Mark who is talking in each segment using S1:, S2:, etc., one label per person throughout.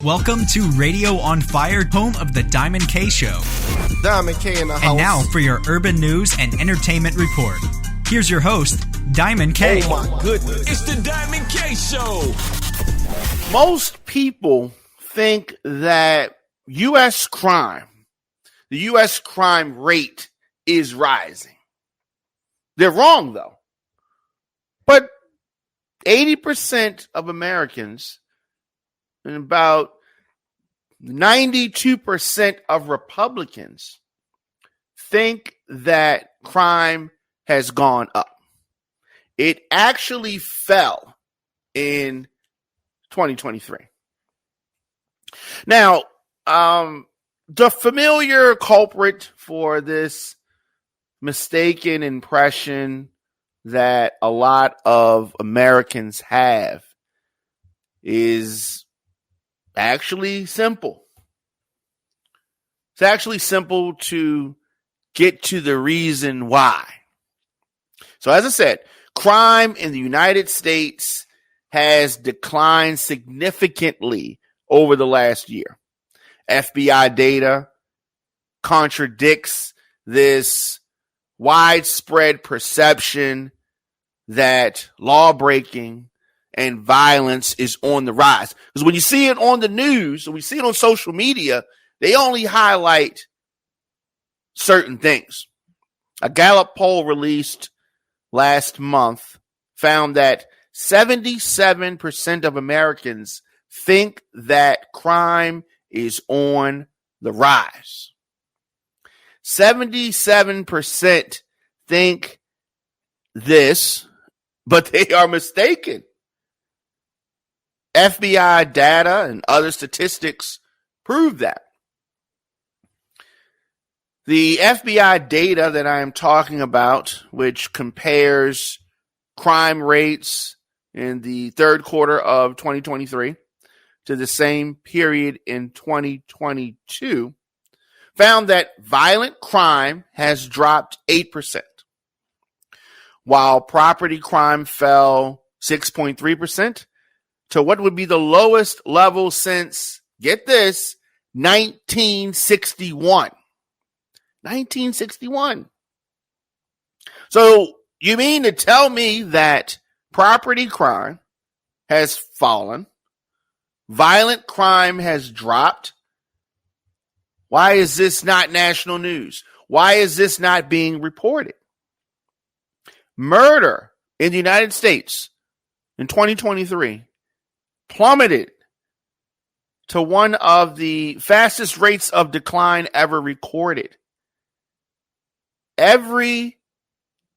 S1: Welcome to Radio on Fire, home of the Diamond K Show.
S2: Diamond K in the house.
S1: And now for your urban news and entertainment report. Here's your host, Diamond K.
S2: Oh my goodness.
S3: It's the Diamond K Show.
S2: Most people think that U.S. crime, the U.S. crime rate is rising. They're wrong, though. But 80% of Americans and about 92% of Republicans think that crime has gone up. It actually fell in 2023. Now, the familiar culprit for this mistaken impression that a lot of Americans have is actually simple. It's actually simple to get to the reason why. So as I said, crime in the United States has declined significantly over the last year. FBI data contradicts this widespread perception that law breaking and violence is on the rise. Because when you see it on the news, and we see it on social media, they only highlight certain things. A Gallup poll released last month found that 77% of Americans think that crime is on the rise. 77% think this, but they are mistaken. FBI data and other statistics prove that. The FBI data that I am talking about, which compares crime rates in the third quarter of 2023 to the same period in 2022, found that violent crime has dropped 8%, while property crime fell 6.3%. to what would be the lowest level since, get this, 1961. 1961. So you mean to tell me that property crime has fallen, violent crime has dropped? Why is this not national news? Why is this not being reported? Murder in the United States in 2023 plummeted to one of the fastest rates of decline ever recorded. Every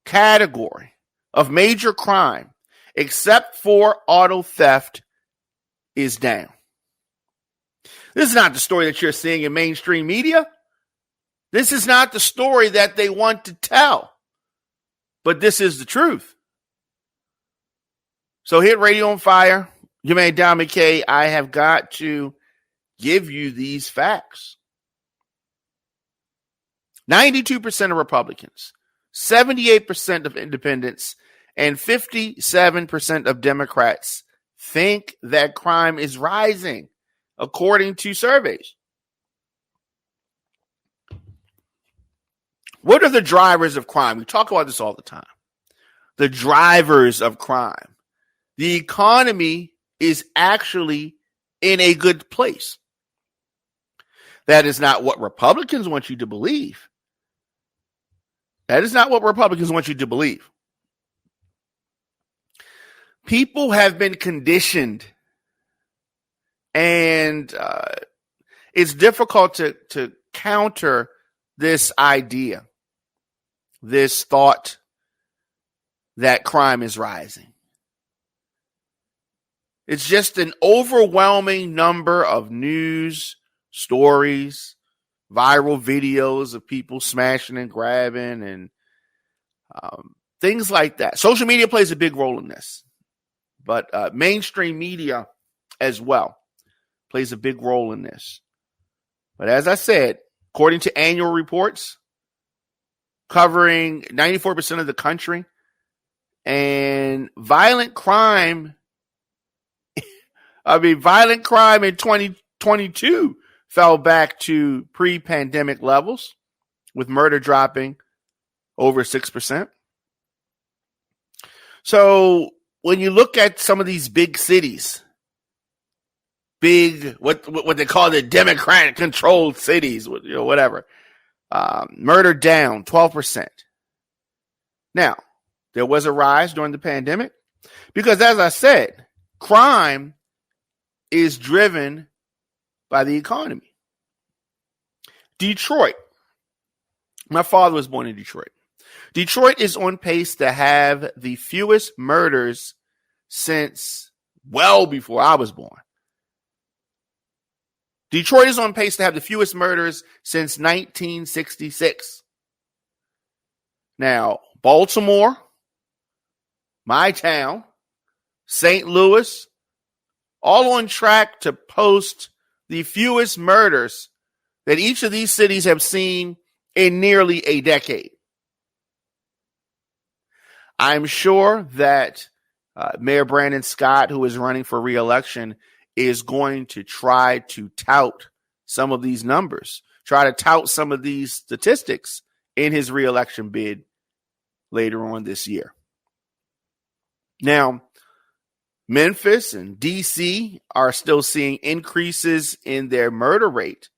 S2: category of major crime, except for auto theft, is down. This is not the story that you're seeing in mainstream media. This is not the story that they want to tell. But this is the truth. So here at Radio on Fire, your man Diamond K, I have got to give you these facts. 92% of Republicans, 78% of independents, and 57% of Democrats think that crime is rising, according to surveys. What are the drivers of crime? We talk about this all the time. The drivers of crime. The economy is actually in a good place. That is not what Republicans want you to believe. That is not what Republicans want you to believe. People have been conditioned, and it's difficult to counter this idea, this thought that crime is rising. It's just an overwhelming number of news stories, viral videos of people smashing and grabbing and things like that. Social media plays a big role in this, but mainstream media as well plays a big role in this. But as I said, according to annual reports covering 94% of the country, and violent crime in 2022 fell back to pre-pandemic levels, with murder dropping over 6%. So when you look at some of these big cities, what they call the Democratic-controlled cities, whatever, murder down 12%. Now, there was a rise during the pandemic because, as I said, crime is driven by the economy. Detroit. My father was born in Detroit. Detroit is on pace to have the fewest murders since well before I was born. Detroit is on pace to have the fewest murders since 1966. Now, Baltimore, my town, St. Louis, all on track to post the fewest murders that each of these cities have seen in nearly a decade. I'm sure that Mayor Brandon Scott, who is running for re-election, is going to try to tout some of these numbers, try to tout some of these statistics in his re-election bid later on this year. Now, Memphis and D.C. are still seeing increases in their murder rate,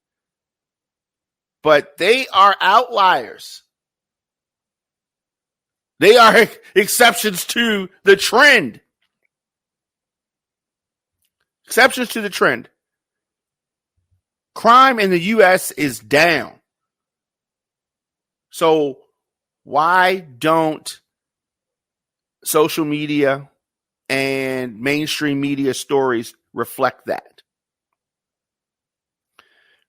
S2: but they are outliers. They are exceptions to the trend. Exceptions to the trend. Crime in the U.S. is down. So why don't social media and mainstream media stories reflect that?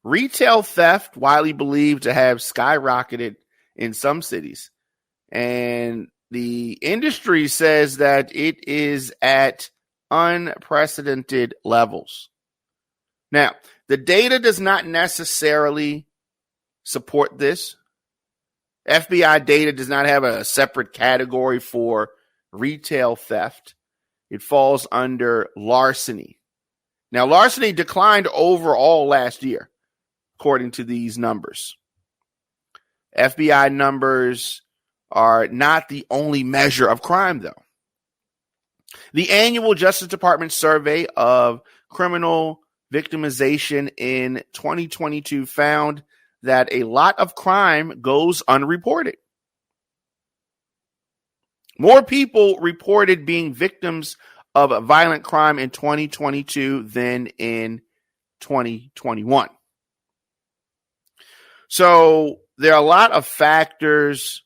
S2: Retail theft, widely believed to have skyrocketed in some cities, and the industry says that it is at unprecedented levels. Now, the data does not necessarily support this. FBI data does not have a separate category for retail theft. It falls under larceny. Now, larceny declined overall last year, according to these numbers. FBI numbers are not the only measure of crime, though. The annual Justice Department survey of criminal victimization in 2022 found that a lot of crime goes unreported. More people reported being victims of violent crime in 2022 than in 2021. So there are a lot of factors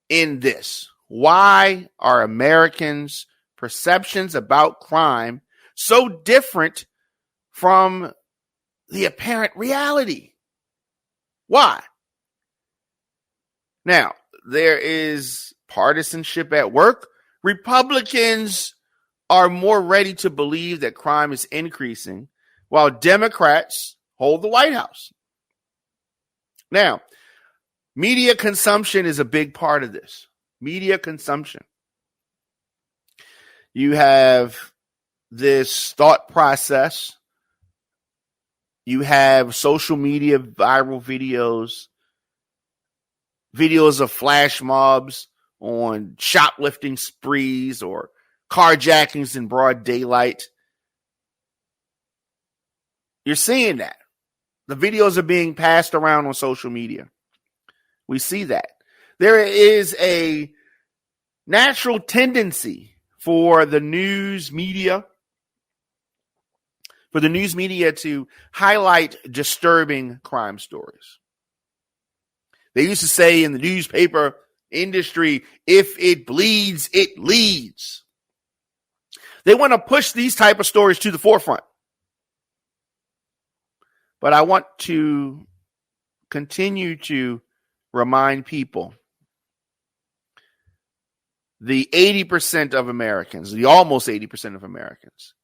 S2: in this. Why are Americans' perceptions about crime so different from the apparent reality? Why? Now, there is partisanship at work. Republicans are more ready to believe that crime is increasing, while Democrats hold the White House. Now, media consumption is a big part of this. Media consumption. You have this thought process. You have social media viral videos of flash mobs on shoplifting sprees or carjackings in broad daylight. You're seeing that. The videos are being passed around on social media. We see that. There is a natural tendency for the news media to highlight disturbing crime stories. They used to say in the newspaper industry, if it bleeds, it leads. They want to push these type of stories to the forefront. But I want to continue to remind people, the 80% of Americans, the almost 80% of Americans,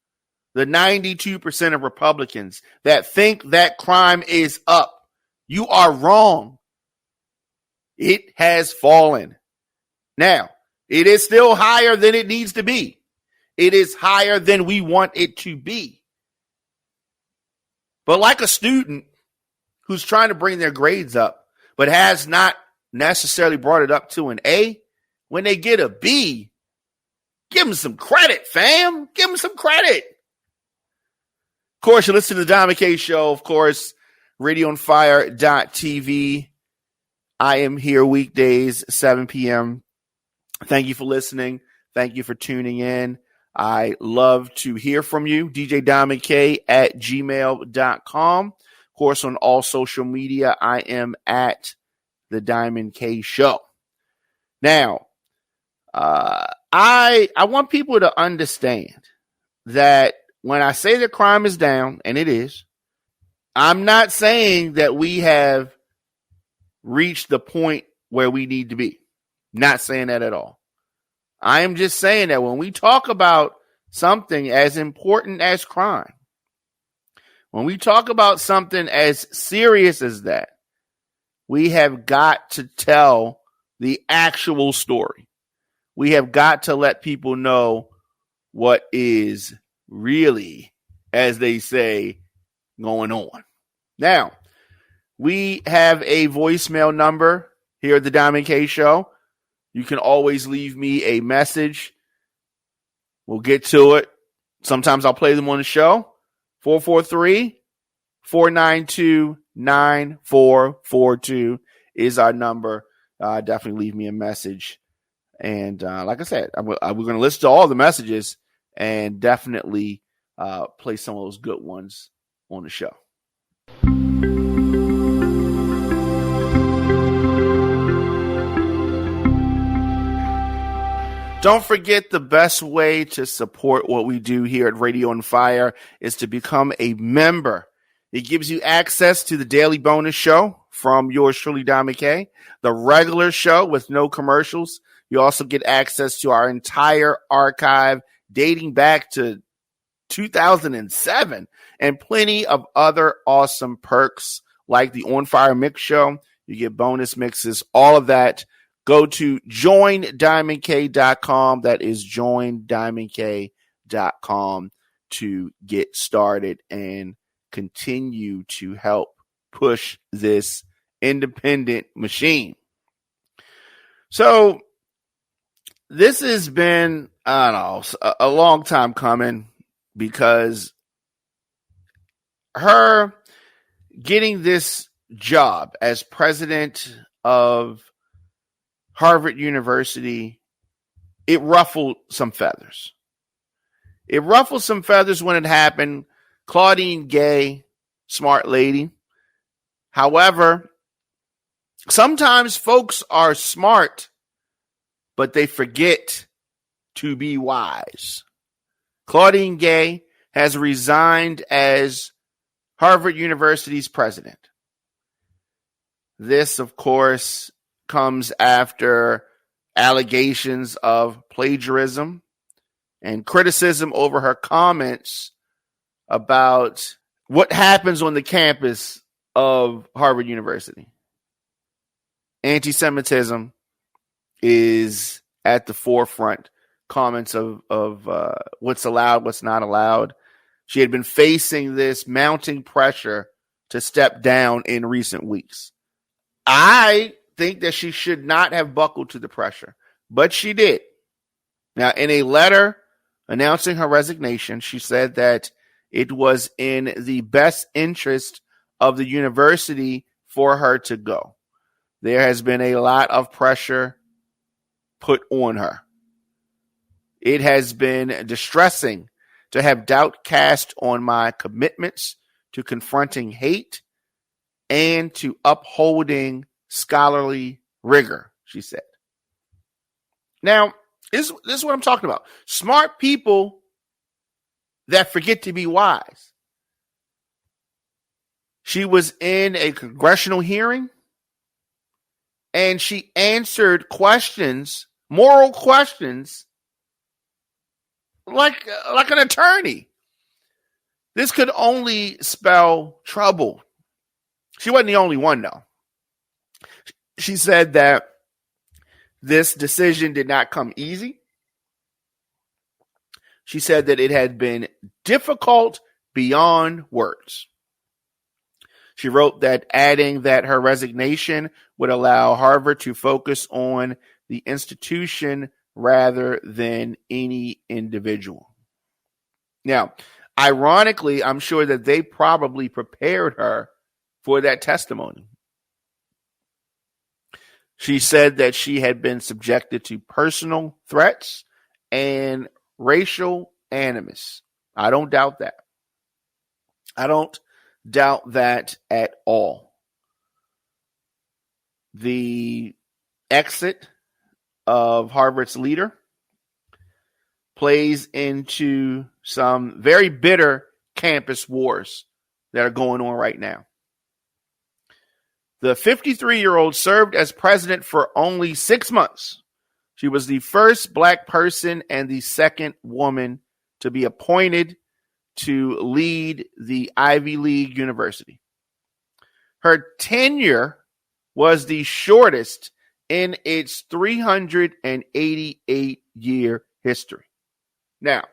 S2: the 92% of Republicans that think that crime is up, you are wrong. It has fallen. Now, it is still higher than it needs to be. It is higher than we want it to be. But like a student who's trying to bring their grades up, but has not necessarily brought it up to an A, when they get a B, give them some credit, fam. Give them some credit. Of course, you listen to the Diamond K Show, of course, radioonfire.tv. I am here weekdays, 7 p.m. Thank you for listening. Thank you for tuning in. I love to hear from you. djdiamondk at gmail.com. Of course, on all social media, I am at the Diamond K Show. Now, I want people to understand that when I say that crime is down, and it is, I'm not saying that we have reached the point where we need to be. Not saying that at all. I am just saying that when we talk about something as important as crime, when we talk about something as serious as that, we have got to tell the actual story. We have got to let people know what is really, as they say, going on. Now, we have a voicemail number here at the Diamond K Show. You can always leave me a message. We'll get to it. Sometimes I'll play them on the show. 443-492-9442 is our number. Definitely leave me a message. And like I said, we're going to listen to all the messages and definitely play some of those good ones on the show. Don't forget, the best way to support what we do here at Radio on Fire is to become a member. It gives you access to the daily bonus show from yours truly, Diamond K, the regular show with no commercials. You also get access to our entire archive dating back to 2007 and plenty of other awesome perks like the On Fire Mix Show. You get bonus mixes, all of that. Go to joindiamondk.com. That is joindiamondk.com to get started and continue to help push this independent machine. So this has been, I don't know, a long time coming, because her getting this job as president of Harvard University, it ruffled some feathers. It ruffled some feathers when it happened. Claudine Gay, smart lady. However, sometimes folks are smart, but they forget to be wise. Claudine Gay has resigned as Harvard University's president. This, of course, comes after allegations of plagiarism and criticism over her comments about what happens on the campus of Harvard University. Anti-Semitism is at the forefront. Comments of what's allowed, what's not allowed. She had been facing this mounting pressure to step down in recent weeks. I think that she should not have buckled to the pressure, but she did. Now, in a letter announcing her resignation, she said that it was in the best interest of the university for her to go. There has been a lot of pressure put on her. It has been distressing to have doubt cast on my commitments to confronting hate and to upholding scholarly rigor, she said. Now, this is what I'm talking about. Smart people that forget to be wise. She was in a congressional hearing and she answered questions, moral questions, like an attorney. This could only spell trouble. She wasn't the only one, though. She said that this decision did not come easy. She said that it had been difficult beyond words. She wrote that, adding that her resignation would allow Harvard to focus on the institution rather than any individual. Now, ironically, I'm sure that they probably prepared her for that testimony. She said that she had been subjected to personal threats and racial animus. I don't doubt that. I don't doubt that at all. The exit of Harvard's leader plays into some very bitter campus wars that are going on right now. The 53-year-old served as president for only 6 months. She was the first Black person and the second woman to be appointed to lead the Ivy League university. Her tenure was the shortest in its 388-year history. Now,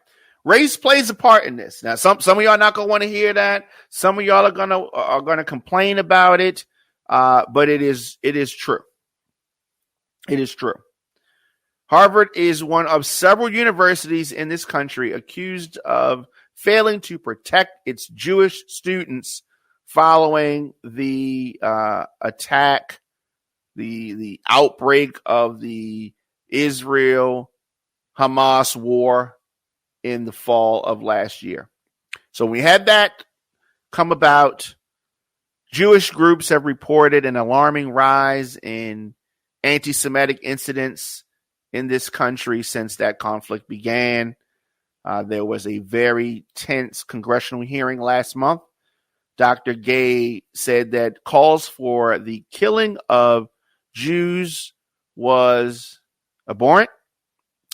S2: race plays a part in this. Now, some of y'all not gonna want to hear that. Some of y'all are gonna complain about it. But it is true. It is true. Harvard is one of several universities in this country accused of failing to protect its Jewish students following the attack, the outbreak of the Israel-Hamas war in the fall of last year. So we had that come about. Jewish groups have reported an alarming rise in anti-Semitic incidents in this country since that conflict began. There was a very tense congressional hearing last month. Dr. Gay said that calls for the killing of Jews was abhorrent.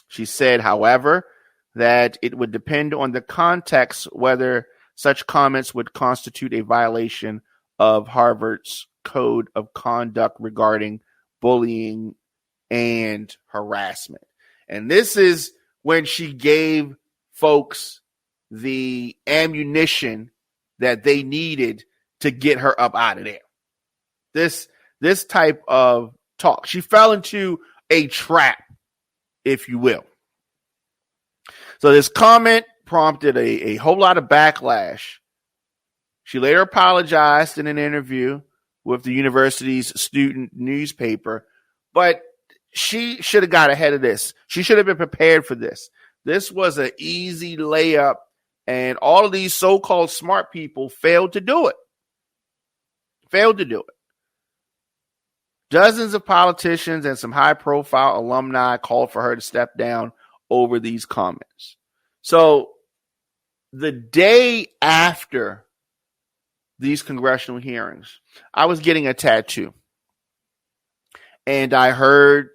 S2: She said, however, that it would depend on the context whether such comments would constitute a violation of Harvard's code of conduct regarding bullying and harassment. And this is when she gave folks the ammunition that they needed to get her up out of there. This type of talk. She fell into a trap, if you will. So this comment prompted a whole lot of backlash. She later apologized in an interview with the university's student newspaper, but she should have got ahead of this. She should have been prepared for this. This was an easy layup, and all of these so-called smart people failed to do it. Dozens of politicians and some high-profile alumni called for her to step down over these comments. So the day after these congressional hearings, I was getting a tattoo, and I heard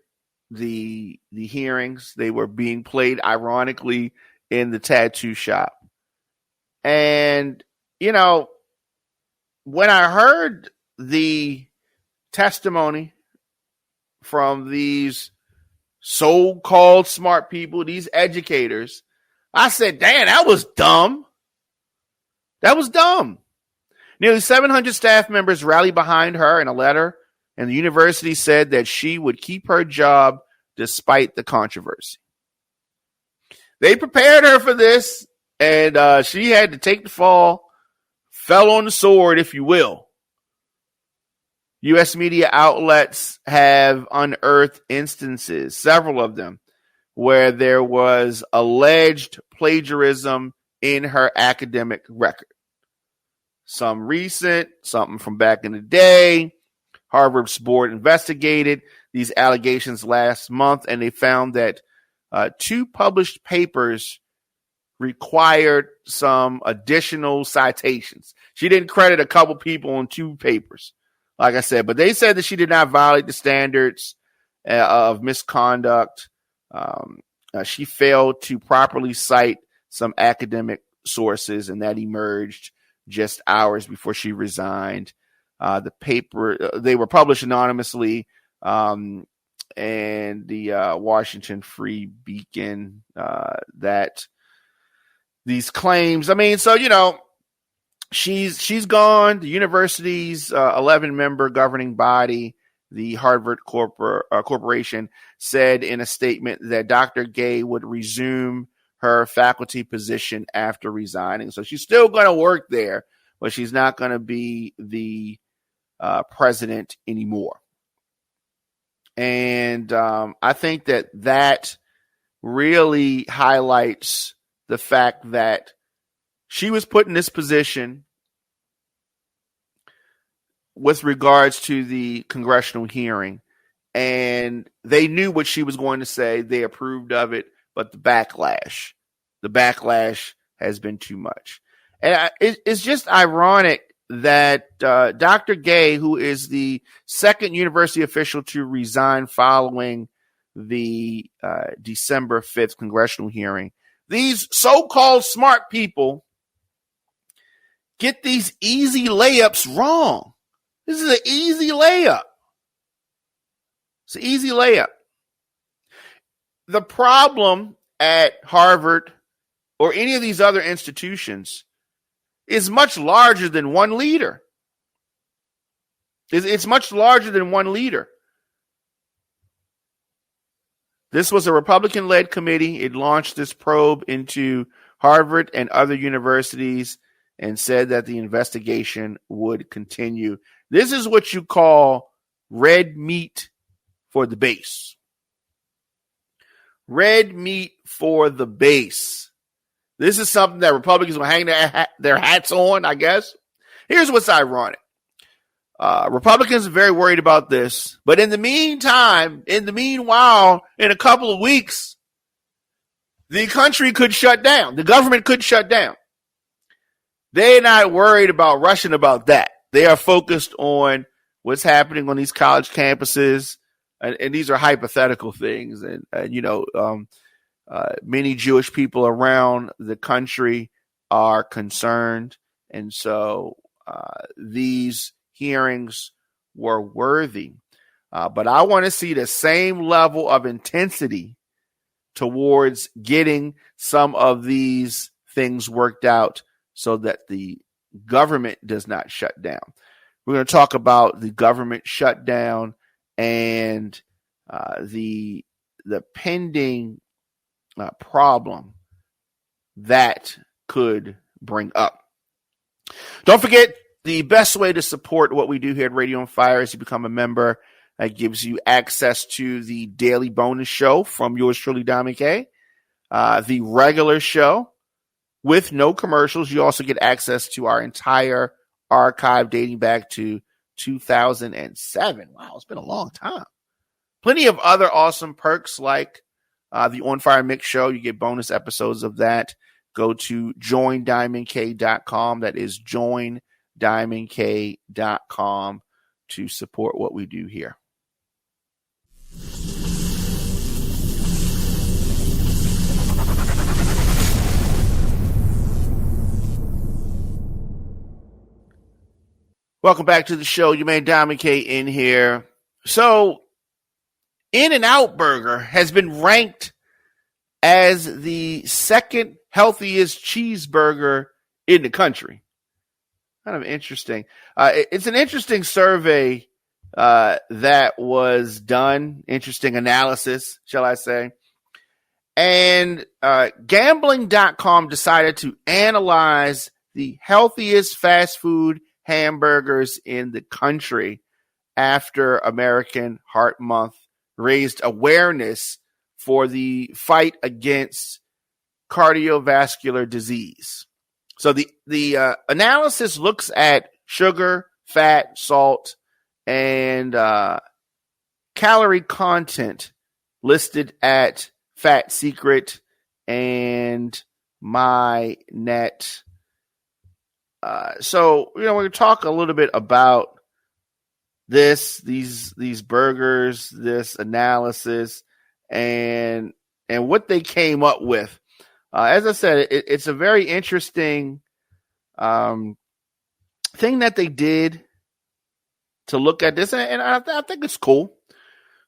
S2: the hearings. They were being played ironically in the tattoo shop. And, you know, when I heard the testimony from these so-called smart people, these educators, I said, damn, that was dumb. That was dumb. Nearly 700 staff members rallied behind her in a letter, and the university said that she would keep her job despite the controversy. They prepared her for this, and she had to take the fall, fell on the sword, if you will. U.S. media outlets have unearthed instances, several of them, where there was alleged plagiarism in her academic record. Some recent, something from back in the day. Harvard's board investigated these allegations last month, and they found that 2 published papers required some additional citations. She didn't credit a couple people on 2 papers, like I said, but they said that she did not violate the standards of misconduct. She failed to properly cite some academic sources, and that emerged just hours before she resigned. The paper, they were published anonymously, and the Washington Free Beacon, that these claims, I mean, so, you know, she's gone. The university's 11-member governing body, the Harvard Corporation, said in a statement that Dr. Gay would resume her faculty position after resigning. So she's still going to work there, but she's not going to be the president anymore. And I think that really highlights the fact that she was put in this position with regards to the congressional hearing, and they knew what she was going to say. They approved of it, but the backlash has been too much. And it's just ironic that Dr. Gay, who is the second university official to resign following the December 5th congressional hearing, these so-called smart people get these easy layups wrong. This is an easy layup. It's an easy layup. The problem at Harvard or any of these other institutions is much larger than one leader. It's much larger than one leader. This was a Republican-led committee. It launched this probe into Harvard and other universities and said that the investigation would continue. This is what you call red meat for the base. Red meat for the base. This is something that Republicans will hang their hats on, I guess. Here's what's ironic. Republicans are very worried about this. But in the meanwhile, in a couple of weeks, the country could shut down. The government could shut down. They're not worried about rushing about that. They are focused on what's happening on these college campuses. And these are hypothetical things. And many Jewish people around the country are concerned. And so these hearings were worthy. But I want to see the same level of intensity towards getting some of these things worked out so that the government does not shut down. We're going to talk about the government shutdown and the pending problem that could bring up. Don't forget, the best way to support what we do here at Radio on Fire is to become a member. That gives you access to the daily bonus show from yours truly, Diamond K. The regular show with no commercials. You also get access to our entire archive dating back to 2007. Wow, it's been a long time. Plenty of other awesome perks like the On Fire Mix show. You get bonus episodes of that. Go to joindiamondk.com. That is joindiamondk.com to support what we do here. Welcome back to the show. You made Diamond K in here. So, In-N-Out Burger has been ranked as the second healthiest cheeseburger in the country. Kind of interesting. It's an interesting survey that was done. Interesting analysis, shall I say. And gambling.com decided to analyze the healthiest fast food hamburgers in the country after American Heart Month raised awareness for the fight against cardiovascular disease. So the analysis looks at sugar, fat, salt, and calorie content listed at Fat Secret and MyNet. So, we're going to talk a little bit about these burgers, this analysis, and what they came up with. As I said, it's a very interesting thing that they did to look at this, and I think it's cool.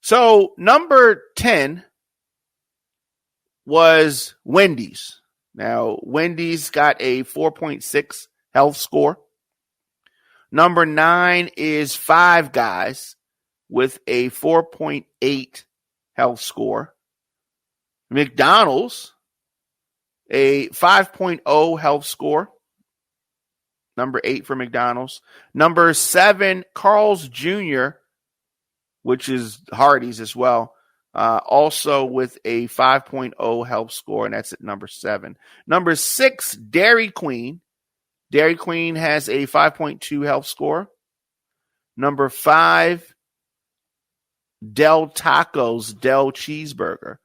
S2: So, number 10 was Wendy's. Now, Wendy's got a 4.6 health score. Number 9 is Five Guys with a 4.8 health score. McDonald's, a 5.0 health score. Number 8 for McDonald's. Number 7, Carl's Jr., which is Hardee's as well, also with a 5.0 health score, and that's at number 7. Number 6, Dairy Queen. Dairy Queen has a 5.2 health score. Number 5, Del Tacos, Del Cheeseburger.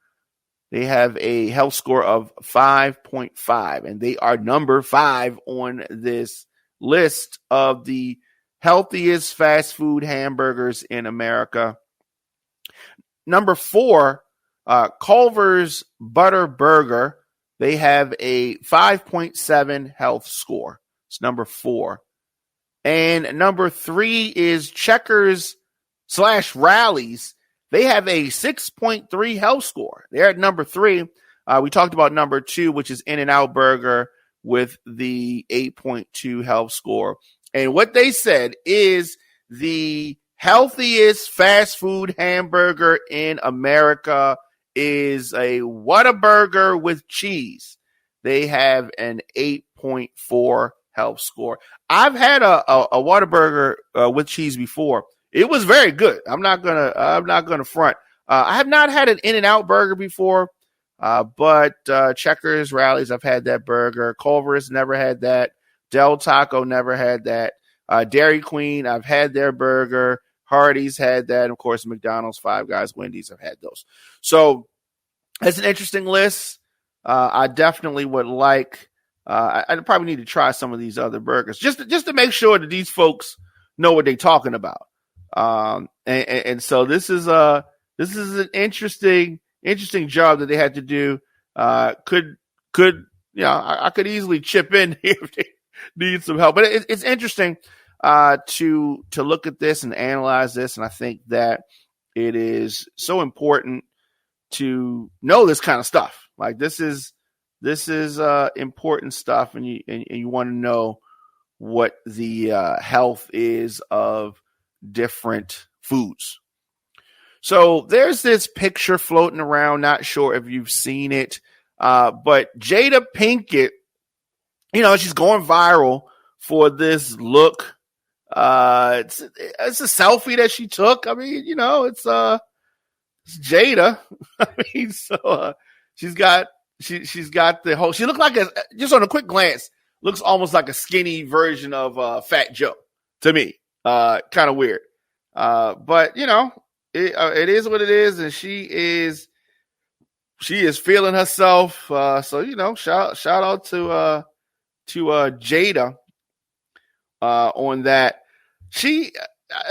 S2: They have a health score of 5.5, and they are number 5 on this list of the healthiest fast food hamburgers in America. Number 4, Culver's Butter Burger. They have a 5.7 health score. It's number 4. And number 3 is Checkers / Rallies. They have a 6.3 health score. They're at number 3. We talked about number 2, which is In-N-Out Burger with the 8.2 health score. And what they said is the healthiest fast food hamburger in America is a Whataburger with cheese. They have an 8.4 health score. I've had a Whataburger with cheese before. It was very good. I'm not gonna front. I have not had an In-N-Out burger before, but Checkers, Rallies, I've had that burger. Culver's never had that. Del Taco never had that. Dairy Queen, I've had their burger. Hardee's had that. And of course, McDonald's, Five Guys, Wendy's, I've had those. So that's an interesting list. I definitely would like. I probably need to try some of these other burgers just to make sure that these folks know what they're talking about. And so this is an interesting job that they had to do. Could I could easily chip in here if they need some help, but it's interesting to look at this and analyze this. And I think that it is so important to know this kind of stuff. Like this is important stuff, and you want to know what the health is of different foods. So there's this picture floating around. Not sure if you've seen it, but Jada Pinkett, she's going viral for this look. It's a selfie that she took. I mean, it's Jada. I mean, so she's got the whole. She looked like just on a quick glance, looks almost like a skinny version of Fat Joe to me. Kind of weird. But it is what it is, and she is feeling herself. So shout out to Jada on that. I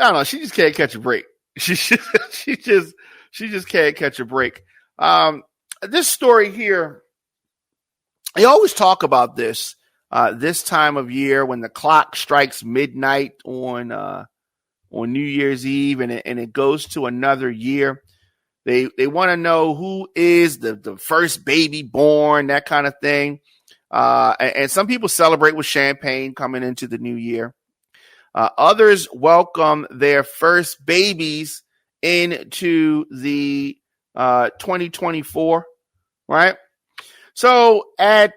S2: don't know. She just can't catch a break. She just can't catch a break. This story here, I always talk about this time of year when the clock strikes midnight on New Year's Eve and it goes to another year. They want to know who is the first baby born, that kind of thing. And some people celebrate with champagne coming into the new year. Others welcome their first babies into the 2024, right? So at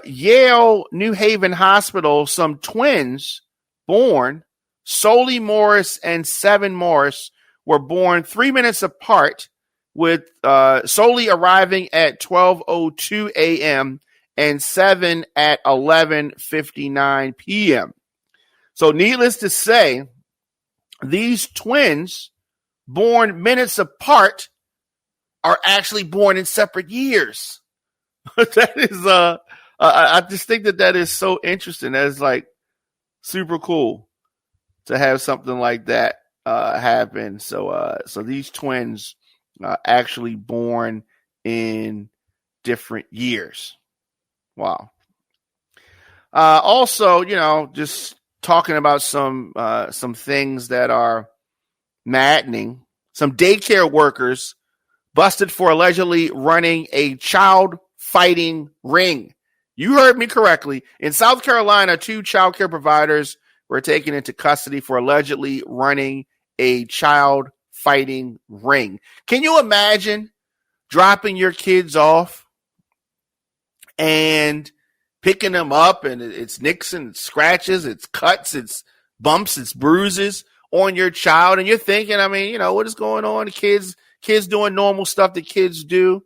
S2: Yale New Haven Hospital, some twins born, Solly Morris and Seven Morris, were born 3 minutes apart, with Solly arriving at 12:02 a.m. and Seven at 11:59 p.m. So needless to say, these twins born minutes apart are actually born in separate years. That is, I just think that is so interesting. That is like super cool to have something like that happen. So these twins actually born in different years. Wow. Also, just talking about some things that are maddening. Some daycare workers busted for allegedly running a child fighting ring You heard me correctly. In South Carolina, 2 child care providers were taken into custody for allegedly running a child fighting ring. Can you imagine dropping your kids off and picking them up, and it's nicks and scratches, it's cuts, it's bumps, it's bruises on your child, and you're thinking, what is going on? Kids doing normal stuff that kids do.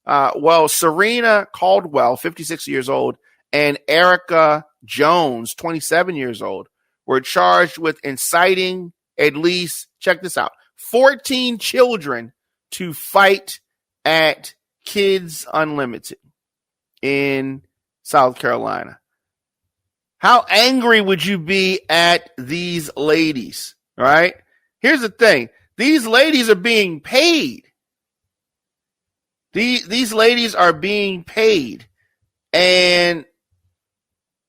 S2: Well, Serena Caldwell, 56 years old, and Erica Jones, 27 years old, were charged with inciting at least, check this out, 14 children to fight at Kids Unlimited in South Carolina. How angry would you be at these ladies, right? Here's the thing. These ladies are being paid. These ladies are being paid, and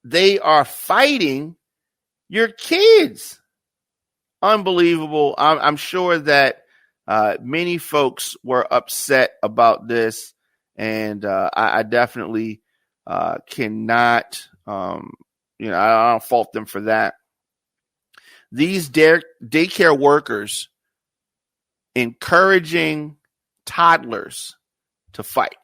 S2: they are fighting your kids. Unbelievable. I'm sure that many folks were upset about this, and I definitely cannot, I don't fault them for that. These daycare workers encouraging toddlers to fight,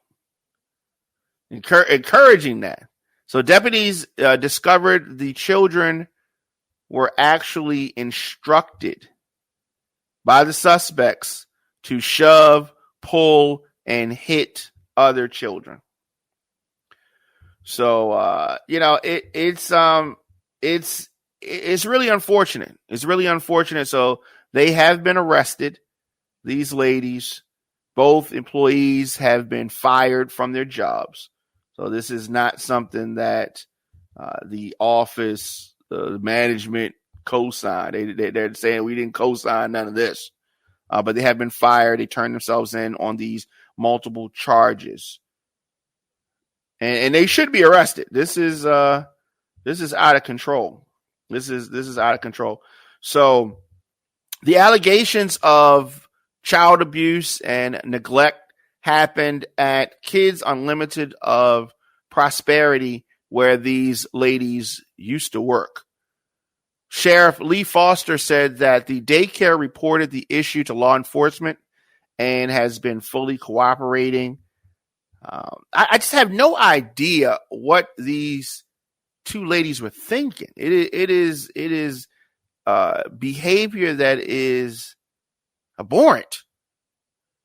S2: encouraging that. So deputies discovered the children were actually instructed by the suspects to shove, pull, and hit other children. So it's really unfortunate. It's really unfortunate. So they have been arrested. These ladies, both employees, have been fired from their jobs. So this is not something that the office, the management co-signed. They're saying we didn't co-sign none of this. But they have been fired. They turned themselves in on these multiple charges. And they should be arrested. This is out of control. This is out of control. So the allegations of child abuse and neglect happened at Kids Unlimited of Prosperity, where these ladies used to work. Sheriff Lee Foster said that the daycare reported the issue to law enforcement and has been fully cooperating. I just have no idea what these 2 ladies were thinking. It is behavior that is abhorrent.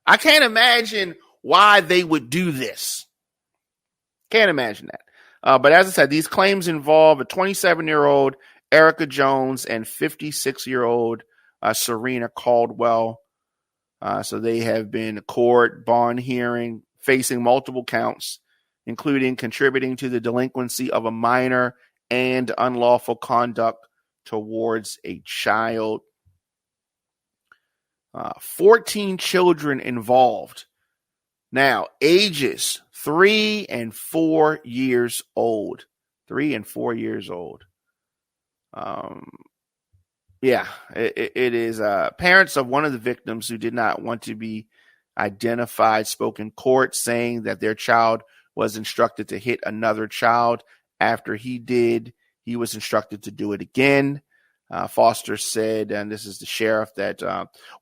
S2: I can't imagine why they would do this. Can't imagine that. But as I said, these claims involve a 27-year-old Erica Jones and 56-year-old Serena Caldwell. So they have been in court, bond hearing, facing multiple counts, including contributing to the delinquency of a minor and unlawful conduct towards a child. 14 children involved. Now, ages 3 and 4 years old. 3 and 4 years old. It is parents of one of the victims who did not want to be identified spoke in court, saying that their child was instructed to hit another child. After he did, he was instructed to do it again. Foster said, and this is the sheriff, that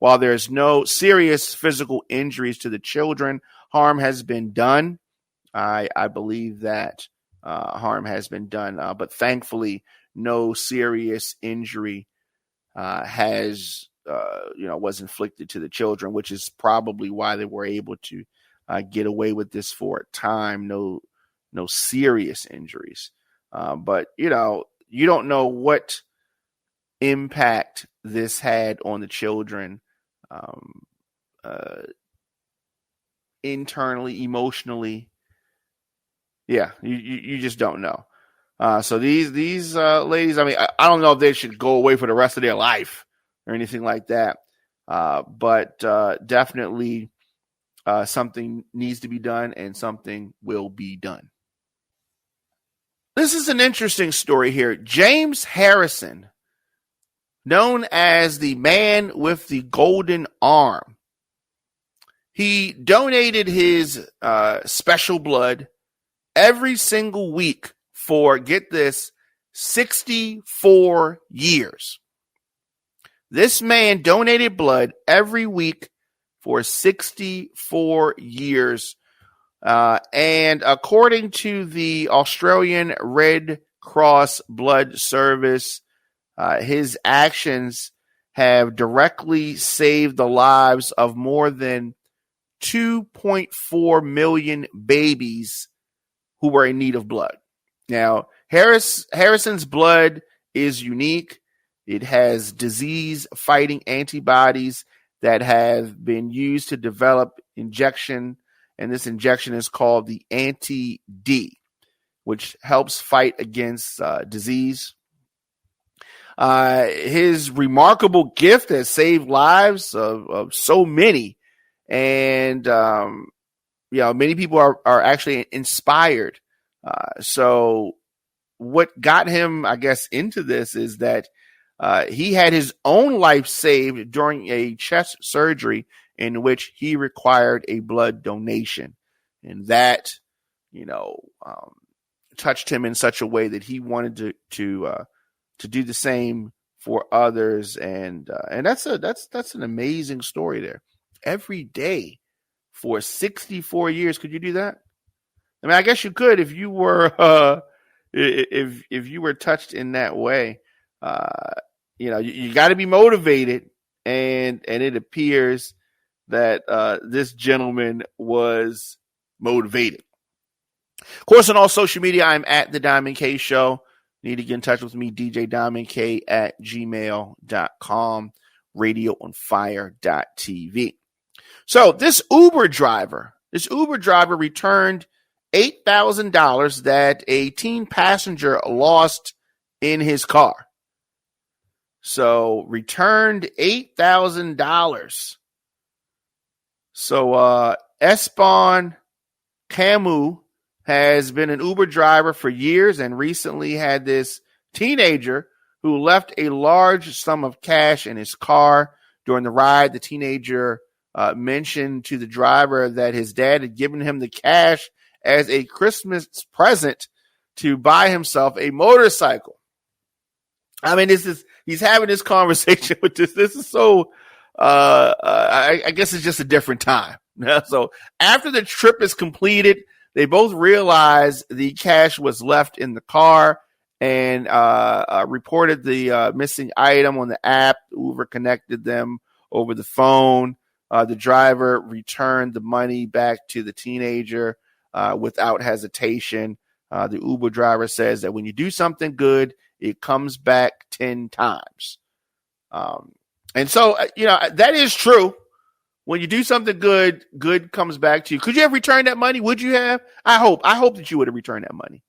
S2: while there's no serious physical injuries to the children, harm has been done. I believe that harm has been done, but thankfully no serious injury was inflicted to the children, which is probably why they were able to get away with this for a time. No serious injuries. But you don't know what impact this had on the children, internally, emotionally. Yeah, you just don't know. So these ladies, I don't know if they should go away for the rest of their life or anything like that. But definitely something needs to be done, and something will be done. This is an interesting story here. James Harrison, known as the man with the golden arm, he donated his special blood every single week for, get this, 64 years. This man donated blood every week for 64 years. And according to the Australian Red Cross Blood Service, his actions have directly saved the lives of more than 2.4 million babies who were in need of blood. Now, Harrison's blood is unique. It has disease-fighting antibodies that have been used to develop injection, and this injection is called the anti-D, which helps fight against disease. His remarkable gift has saved lives of so many, and many people are actually inspired. So what got him, I guess, into this is that he had his own life saved during a chest surgery in which he required a blood donation. And that, touched him in such a way that he wanted to do the same for others. And that's an amazing story there. Every day for 64 years. Could you do that? I mean, I guess you could if you were if you were touched in that way. You got to be motivated, and it appears that this gentleman was motivated. Of course, on all social media, I'm at the Diamond K Show. Need to get in touch with me, djdiamondk at gmail.com, radioonfire.tv. So this Uber driver returned $8,000 that a teen passenger lost in his car. So returned $8,000. So Espan Camus has been an Uber driver for years and recently had this teenager who left a large sum of cash in his car during the ride. The teenager mentioned to the driver that his dad had given him the cash as a Christmas present to buy himself a motorcycle. I mean, he's having this conversation with this. This is so, I guess it's just a different time. So after the trip is completed, they both realized the cash was left in the car and reported the missing item on the app. Uber connected them over the phone. The driver returned the money back to the teenager without hesitation. The Uber driver says that when you do something good, it comes back 10 times. And so, that is true. When you do something good, good comes back to you. Could you have returned that money? Would you have? I hope that you would have returned that money.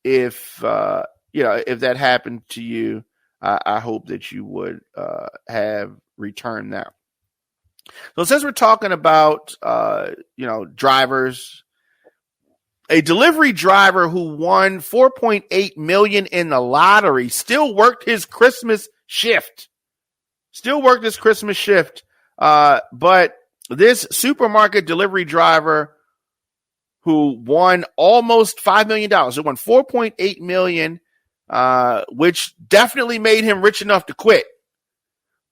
S2: If that happened to you, I hope that you would have returned that. So since we're talking about, drivers, a delivery driver who won $4.8 million in the lottery still worked his Christmas shift. But this supermarket delivery driver who won almost $5 million, he won $4.8 million, which definitely made him rich enough to quit.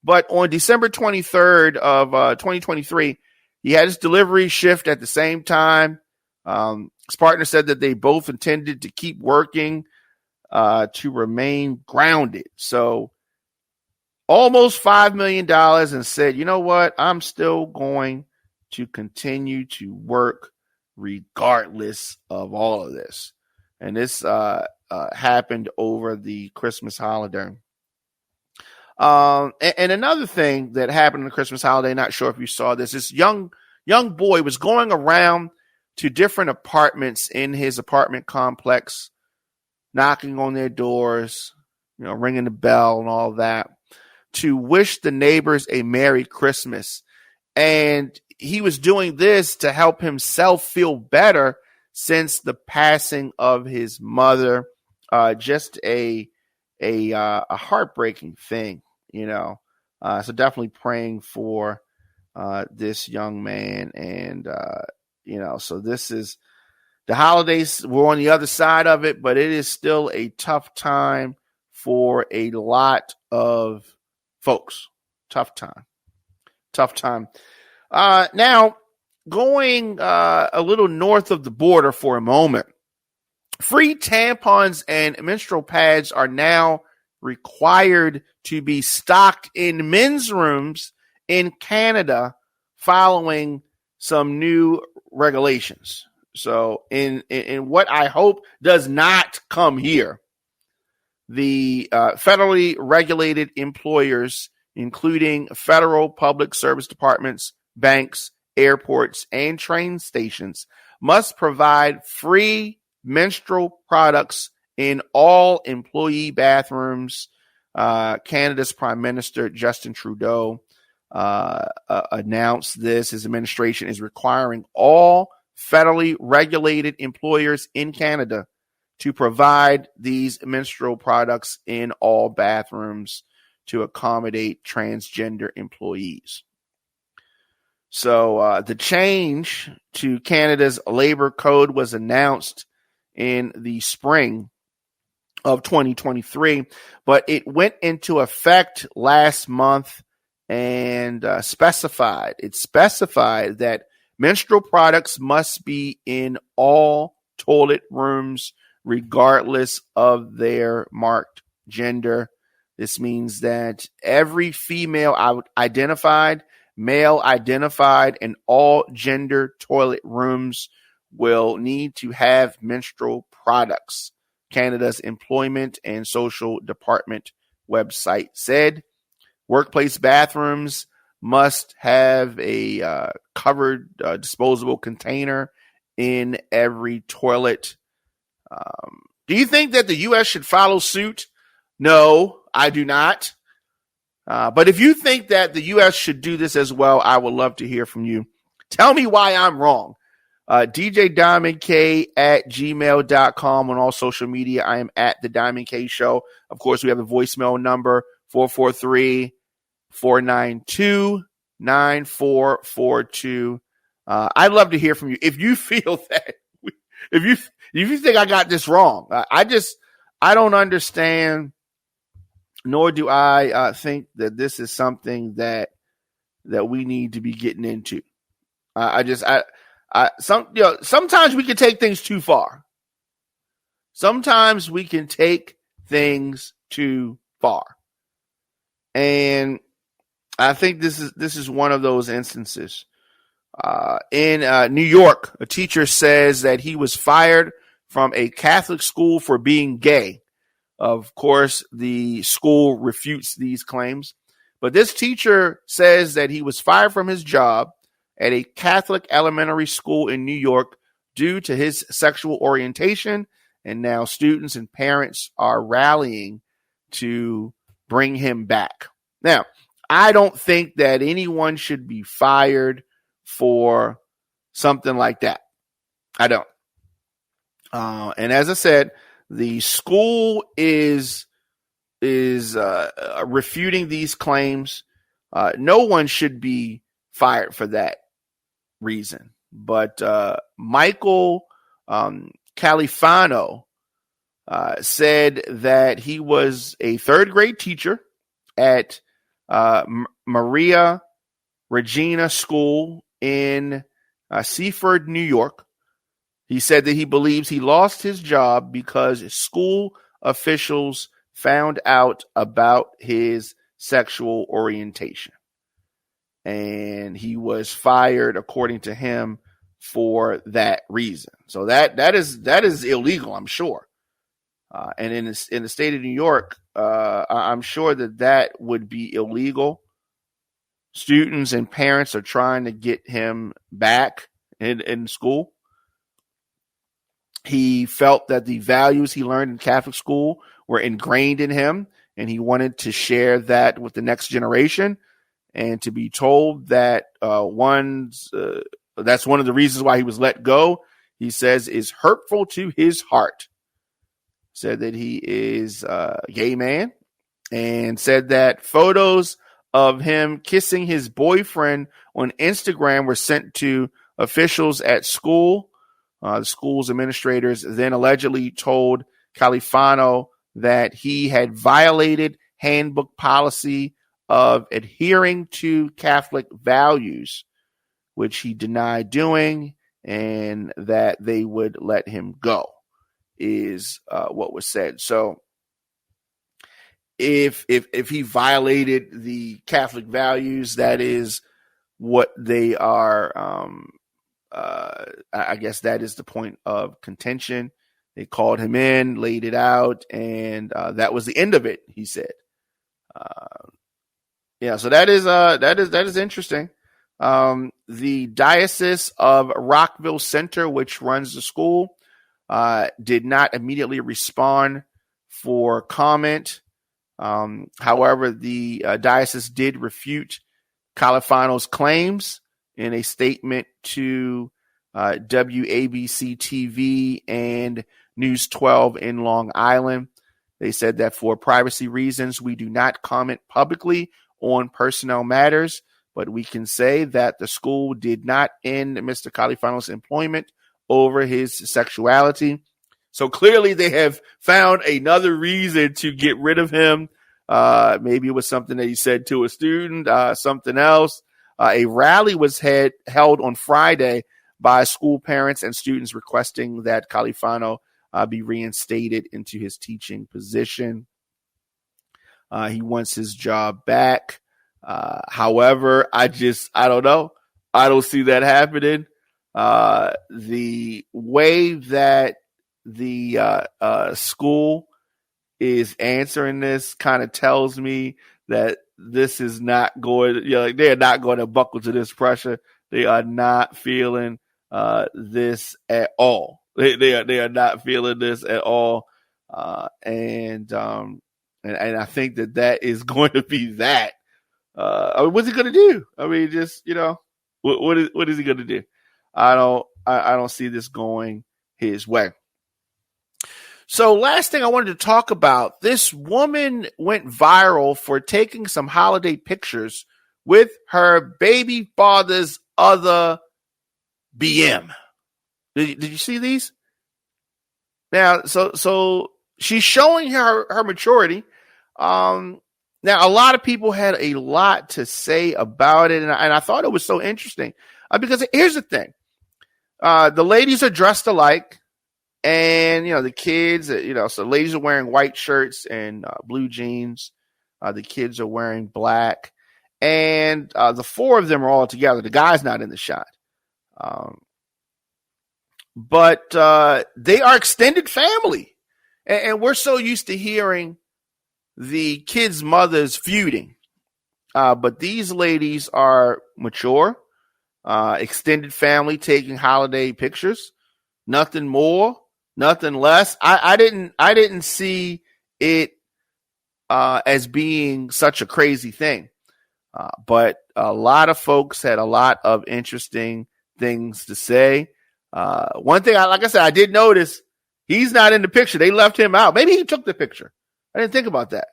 S2: But on December 23rd of 2023, he had his delivery shift at the same time. His partner said that they both intended to keep working to remain grounded. So almost $5 million, and said, you know what? I'm still going to continue to work regardless of all of this. And this happened over the Christmas holiday. And another thing that happened on the Christmas holiday, not sure if you saw this, this young boy was going around to different apartments in his apartment complex, knocking on their doors, ringing the bell and all that, to wish the neighbors a Merry Christmas. And he was doing this to help himself feel better since the passing of his mother. Just a heartbreaking thing, So definitely praying for this young man. And, so this is The holidays were on the other side of it, but it is still a tough time for a lot of folks. Tough time. Now, going a little north of the border for a moment, free tampons and menstrual pads are now required to be stocked in men's rooms in Canada following some new regulations. So in what I hope does not come here, the federally regulated employers, including federal public service departments, banks, airports, and train stations, must provide free menstrual products in all employee bathrooms. Canada's Prime Minister Justin Trudeau announced this. His administration is requiring all federally regulated employers in Canada to provide these menstrual products in all bathrooms to accommodate transgender employees. So the change to Canada's labor code was announced in the spring of 2023, but it went into effect last month and specified that menstrual products must be in all toilet rooms regardless of their marked gender. This means that every female identified, male identified, and all gender toilet rooms will need to have menstrual products. Canada's Employment and Social Department website said workplace bathrooms must have a covered disposable container in every toilet. Do you think that the U.S. should follow suit? No, I do not. But if you think that the U.S. should do this as well, I would love to hear from you. Tell me why I'm wrong. djdiamondk at gmail.com on all social media. I am at the Diamond K Show. Of course, we have a voicemail number, 443-492-9442. I'd love to hear from you. If you feel that, if you think I got this wrong, I don't understand, nor do I think that this is something that we need to be getting into. Sometimes we can take things too far. Sometimes we can take things too far. And I think this is one of those instances. In New York, a teacher says that he was fired from a Catholic school for being gay. Of course, the school refutes these claims. But this teacher says that he was fired from his job at a Catholic elementary school in New York due to his sexual orientation. And now students and parents are rallying to bring him back. Now, I don't think that anyone should be fired for something like that. I don't. And as I said, the school is refuting these claims. No one should be fired for that reason. But Michael Califano said that he was a third grade teacher at Maria Regina School in Seaford, New York. He said that he believes he lost his job because school officials found out about his sexual orientation. And he was fired, according to him, for that reason. So that is illegal, I'm sure. And in the state of New York, I'm sure that would be illegal. Students and parents are trying to get him back in school. He felt that the values he learned in Catholic school were ingrained in him, and he wanted to share that with the next generation. And to be told that that's one of the reasons why he was let go, he says, is hurtful to his heart. Said that he is a gay man, and said that photos of him kissing his boyfriend on Instagram were sent to officials at school. The school's administrators then allegedly told Califano that he had violated handbook policy of adhering to Catholic values, which he denied doing, and that they would let him go, is what was said. So if he violated the Catholic values, that is what they are. I guess that is the point of contention. They called him in, laid it out, and that was the end of it, he said. So that is interesting. The Diocese of Rockville Center, which runs the school, did not immediately respond for comment. However, the diocese did refute Califano's claims in a statement to WABC TV and News 12 in Long Island. They said that for privacy reasons, we do not comment publicly on personnel matters, but we can say that the school did not end Mr. Califano's employment over his sexuality. So clearly they have found another reason to get rid of him. Maybe it was something that he said to a student, something else. A rally was held on Friday by school parents and students requesting that Califano be reinstated into his teaching position. He wants his job back. However, I don't know. I don't see that happening. The way that the school is answering this kind of tells me that this is not going, they're not going to buckle to this pressure. They are not feeling this at all. They are not feeling this at all. And I think that is going to be that. What's he going to do? I mean, just, what is he going to do? I don't see this going his way. So last thing I wanted to talk about, this woman went viral for taking some holiday pictures with her baby father's other BM. Did you see these? Now, so she's showing her maturity. Now, a lot of people had a lot to say about it, and I thought it was so interesting because here's the thing. The ladies are dressed alike. And, the kids, so ladies are wearing white shirts and blue jeans. The kids are wearing black. And the four of them are all together. The guy's not in the shot. But they are extended family. And we're so used to hearing the kids' mothers feuding. But these ladies are mature, extended family, taking holiday pictures. Nothing more. Nothing less. I didn't see it as being such a crazy thing. But a lot of folks had a lot of interesting things to say. One thing, like I said, I did notice he's not in the picture. They left him out. Maybe he took the picture. I didn't think about that.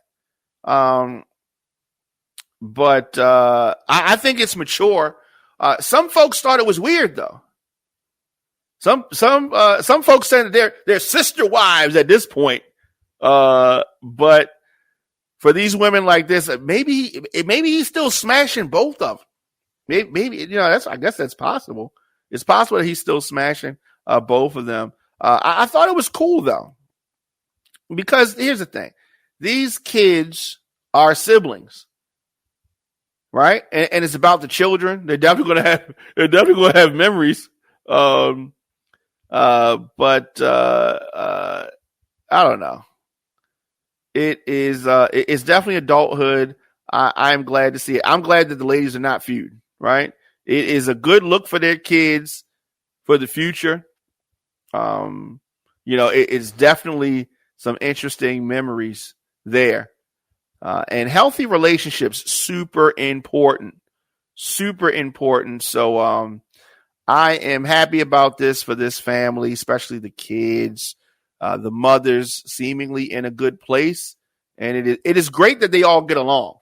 S2: But I think it's mature. Some folks thought it was weird, though. Some folks saying that they're sister wives at this point. But for these women like this, maybe he's still smashing both of them. Maybe I guess that's possible. It's possible that he's still smashing both of them. I thought it was cool though, because here's the thing: these kids are siblings, right? And it's about the children. They're definitely going to have memories. But I don't know. It's definitely adulthood. I'm glad to see it. I'm glad that the ladies are not feuding, right? It is a good look for their kids for the future. It's definitely some interesting memories there. And healthy relationships, super important. So, I am happy about this for this family, especially the kids, the mothers seemingly in a good place. And it is great that they all get along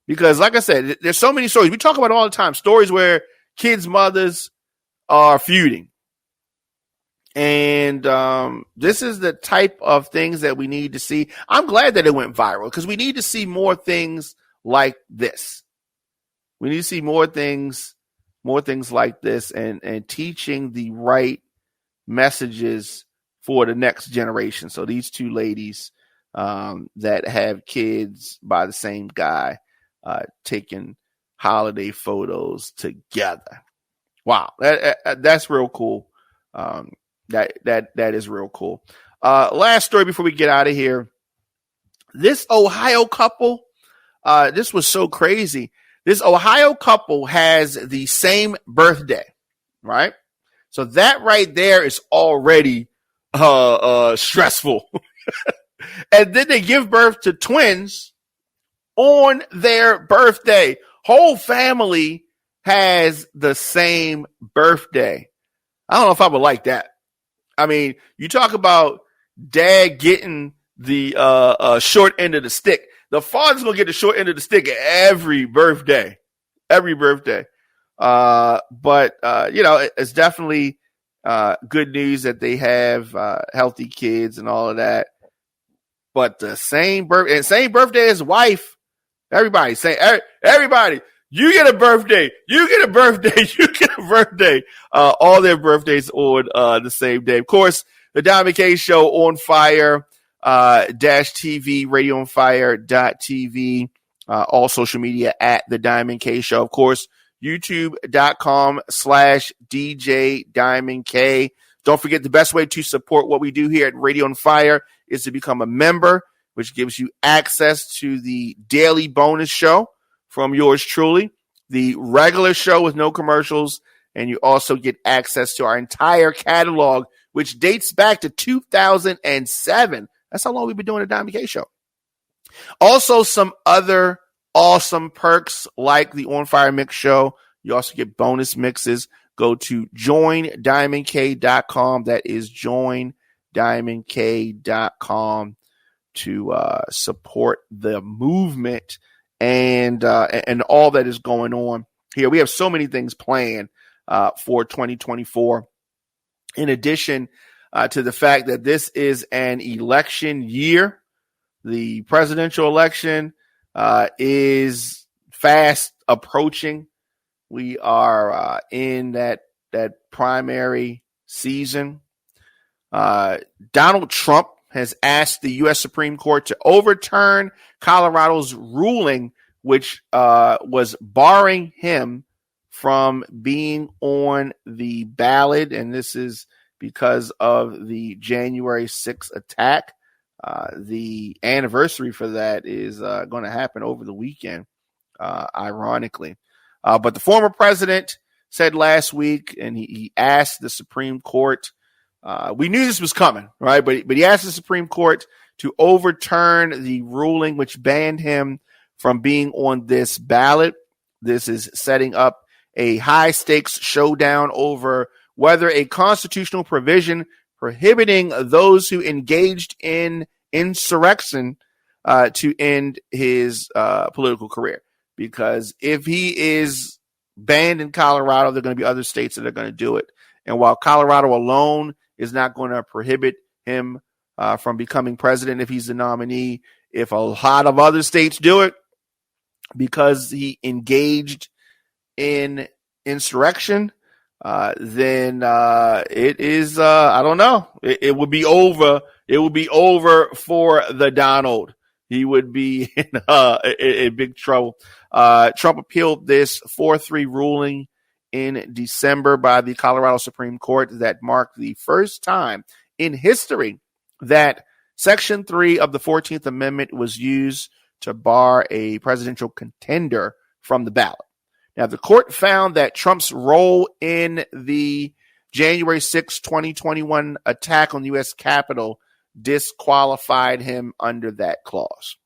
S2: because, like I said, there's so many stories. We talk about it all the time, stories where kids' mothers are feuding. And this is the type of things that we need to see. I'm glad that it went viral because we need to see more things like this. We need to see more things like this and teaching the right messages for the next generation. So these two ladies that have kids by the same guy taking holiday photos together. Wow, that's real cool. That is real cool. Last story before we get out of here. This Ohio couple, this was so crazy. This Ohio couple has the same birthday, right? So that right there is already stressful. And then they give birth to twins on their birthday. Whole family has the same birthday. I don't know if I would like that. I mean, you talk about dad getting the short end of the stick. The father's going to get the short end of the stick every birthday. But it's definitely good news that they have healthy kids and all of that. But the same birthday as wife. Everybody, you get a birthday. You get a birthday. You get a birthday. All their birthdays on the same day. Of course, the Diamond K Show on fire. -TV, radioonfire.tv, all social media at the Diamond K Show. Of course, youtube.com/djdiamondk. Don't forget the best way to support what we do here at Radio on Fire is to become a member, which gives you access to the daily bonus show from yours truly, the regular show with no commercials, and you also get access to our entire catalog, which dates back to 2007. That's how long we've been doing the Diamond K Show. Also, some other awesome perks like the On Fire Mix Show. You also get bonus mixes. Go to joindiamondk.com. That is joindiamondk.com to support the movement and all that is going on here. We have so many things planned for 2024. In addition to the fact that this is an election year, the presidential election is fast approaching. We are in that primary season. Donald Trump has asked the U.S. Supreme Court to overturn Colorado's ruling, which was barring him from being on the ballot. And this is because of the January 6th attack. The anniversary for that is going to happen over the weekend, ironically. But the former president said last week, and he asked the Supreme Court, we knew this was coming, right? But he asked the Supreme Court to overturn the ruling which banned him from being on this ballot. This is setting up a high-stakes showdown over whether a constitutional provision prohibiting those who engaged in insurrection to end his political career. Because if he is banned in Colorado, there are going to be other states that are going to do it. And while Colorado alone is not going to prohibit him from becoming president if he's the nominee, if a lot of other states do it because he engaged in insurrection, then it is, I don't know. It would be over. It would be over for the Donald. He would be in big trouble. Trump appealed this 4-3 ruling in December by the Colorado Supreme Court that marked the first time in history that Section 3 of the 14th Amendment was used to bar a presidential contender from the ballot. Now, the court found that Trump's role in the January 6, 2021 attack on the U.S. Capitol disqualified him under that clause.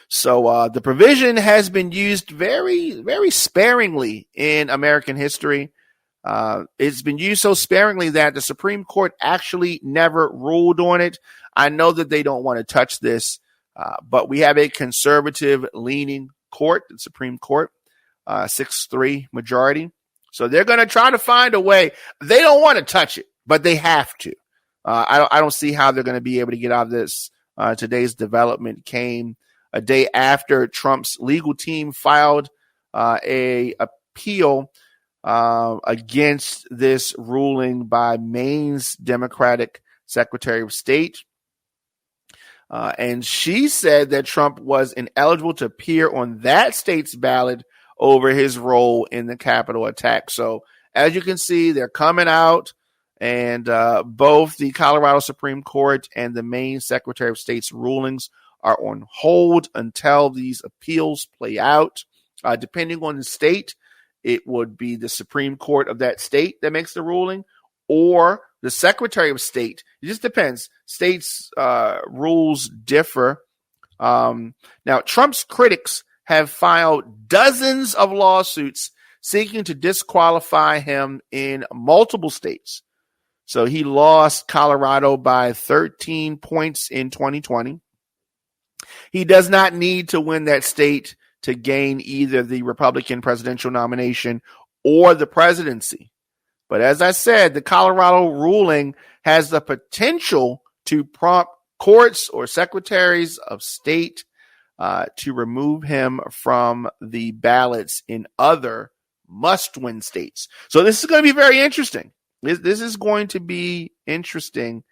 S2: So the provision has been used very, very sparingly in American history. It's been used so sparingly that the Supreme Court actually never ruled on it. I know that they don't want to touch this, but we have a conservative-leaning court, the Supreme Court, 6-3 majority. So they're going to try to find a way. They don't want to touch it. but they have to. I don't see how they're going to be able to get out of this. Today's development came a day after Trump's legal team filed a appeal against this ruling by Maine's Democratic Secretary of State. And she said that Trump was ineligible to appear on that state's ballot over his role in the Capitol attack. So as you can see, they're coming out, and both the Colorado Supreme Court and the Maine Secretary of State's rulings are on hold until these appeals play out. Depending on the state, it would be the Supreme Court of that state that makes the ruling, or the Secretary of State. It just depends. States' rules differ. Now, Trump's critics have filed dozens of lawsuits seeking to disqualify him in multiple states. So he lost Colorado by 13 points in 2020. He does not need to win that state to gain either the Republican presidential nomination or the presidency. But as I said, the Colorado ruling has the potential to prompt courts or secretaries of state to remove him from the ballots in other must-win states. So this is going to be very interesting. This is going to be interesting.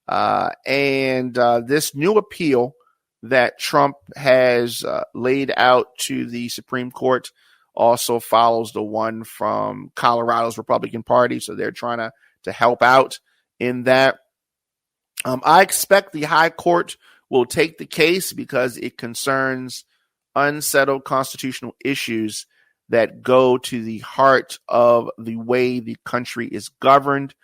S2: And this new appeal that Trump has laid out to the Supreme Court also follows the one from Colorado's Republican Party. So they're trying to help out in that. I expect the high court will take the case because it concerns unsettled constitutional issues that go to the heart of the way the country is governed.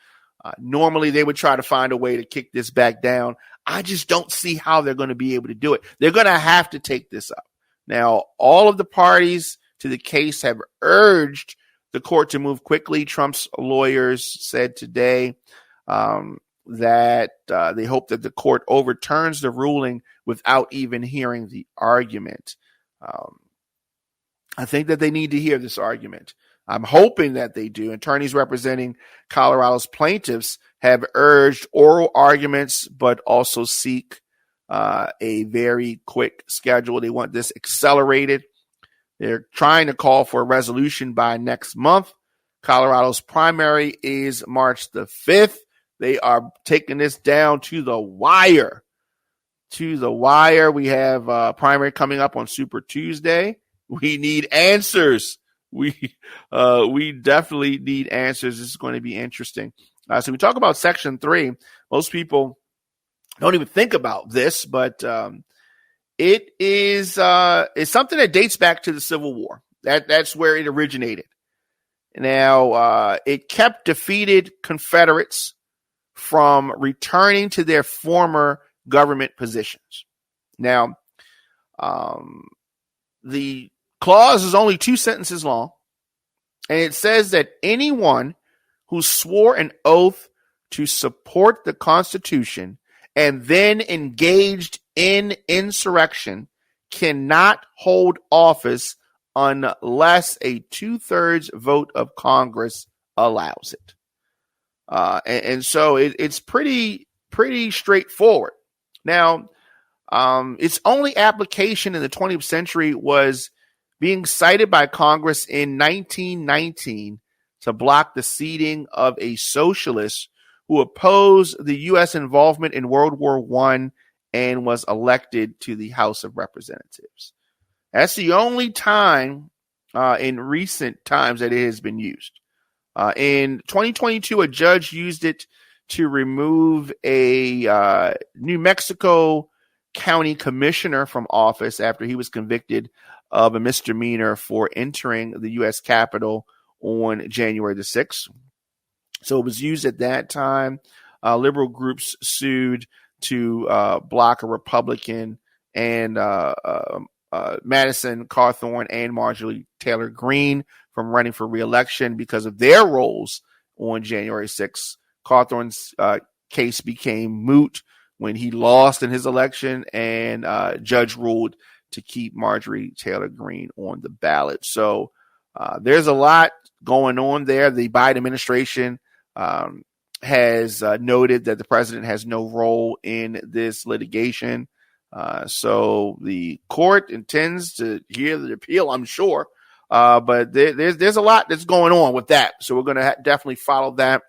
S2: Normally, they would try to find a way to kick this back down. I just don't see how they're going to be able to do it. They're going to have to take this up. Now, all of the parties to the case have urged the court to move quickly. Trump's lawyers said today that they hope that the court overturns the ruling without even hearing the argument. I think that they need to hear this argument. I'm hoping that they do. Attorneys representing Colorado's plaintiffs have urged oral arguments, but also seek a very quick schedule. They want this accelerated. They're trying to call for a resolution by next month. Colorado's primary is March the 5th. They are taking this down to the wire. To the wire. We have a primary coming up on Super Tuesday. We need answers. We definitely need answers. This is going to be interesting. So we talk about Section 3. Most people don't even think about this, but it is it's something that dates back to the Civil War. That's where it originated. Now, it kept defeated Confederates from returning to their former government positions. Now, the clause is only 2 sentences long, and it says that anyone who swore an oath to support the Constitution and then engaged in insurrection cannot hold office unless a 2/3 vote of Congress allows it. And so it's pretty straightforward. Now, its only application in the 20th century was being cited by Congress in 1919 to block the seating of a socialist who opposed the U.S. involvement in World War I and was elected to the House of Representatives. That's the only time in recent times that it has been used. In 2022, a judge used it to remove a New Mexico County commissioner from office after he was convicted of a misdemeanor for entering the U.S. Capitol on January the 6th. So it was used at that time. Liberal groups sued to block a Republican and Madison Cawthorn and Marjorie Taylor Greene from running for re-election because of their roles on January 6th. Cawthorn's case became moot when he lost in his election, and judge ruled to keep Marjorie Taylor Greene on the ballot. So there's a lot going on there. The Biden administration has noted that the president has no role in this litigation. So the court intends to hear the appeal, I'm sure. But there's a lot that's going on with that. So we're going to definitely follow that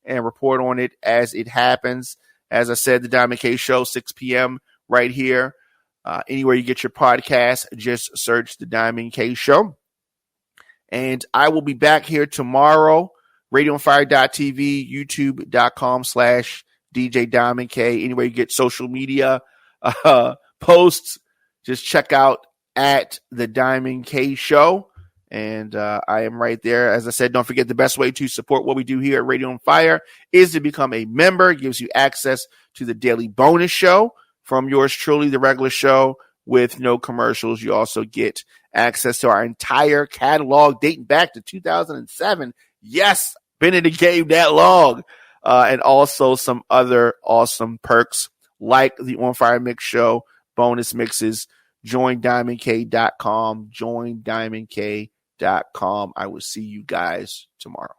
S2: and report on it as it happens. As I said, the Diamond K Show, 6 p.m. right here. Anywhere you get your podcast, just search the Diamond K Show. And I will be back here tomorrow, radioonfire.tv, youtube.com/djdiamondk. Anywhere you get social media posts, just check out at the Diamond K Show. And I am right there. As I said, don't forget the best way to support what we do here at Radio on Fire is to become a member. It gives you access to the daily bonus show from yours truly, the regular show with no commercials. You also get access to our entire catalog dating back to 2007. Yes, been in the game that long. And also some other awesome perks like the On Fire Mix Show, bonus mixes. Join diamondk.com. Join diamondk.com. I will see you guys tomorrow.